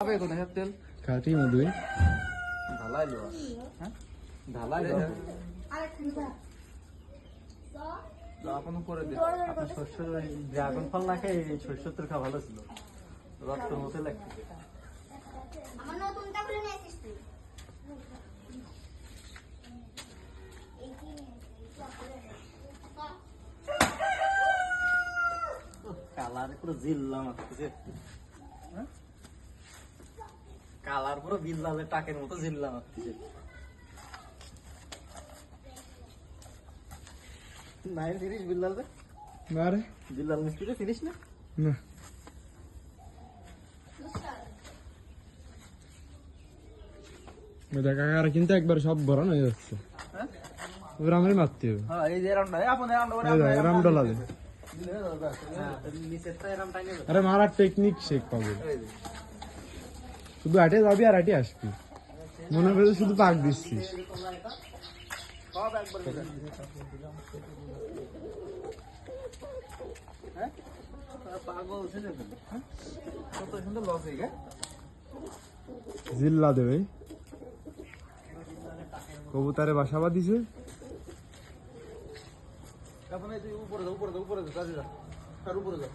হবে কোথায় তেল খাটি মধু ঢালাই লো হ্যাঁ ঢালাই লো আপন করে দে আপনার শস্য ড্রাগন ফল না খেয়ে এই শস্য তরকা ভালো ছিল রক্তের মতো লাগছে আমার নতুনটা খুলে নিয়ে আসিস তুই কালার পুরো জিল্লা মারতেছে কালার পুরো বিল্লালে টাকের মতো জিল্লা মারতেছে নাই ফিনিশ বিল্লাল রে না রে বিল্লাল মিস্ত্রি ফিনিশ না না দেখা আর কিন্তু একবার সব ভরানো হয়ে যাচ্ছে এবার আমারই মারতে হবে হ্যাঁ এই যে রাউন্ডটা আপন রাউন্ডটা এরাম ডলা দে নিচেরটা এরম টাইনে আরে মারার টেকনিক শেখ পাবো শুধু আটে যাবি আর আটে আসবি মনে করে শুধু পাক দিচ্ছিস সব একবার হ্যাঁ পাগল ছেলে হ্যাঁ কত সুন্দর লস হয়ে গেছে জিল্লা দেবে কবুতারে বাসা বাঁধিছে আপন এই উপরে যা কাজে যা আর উপরে যা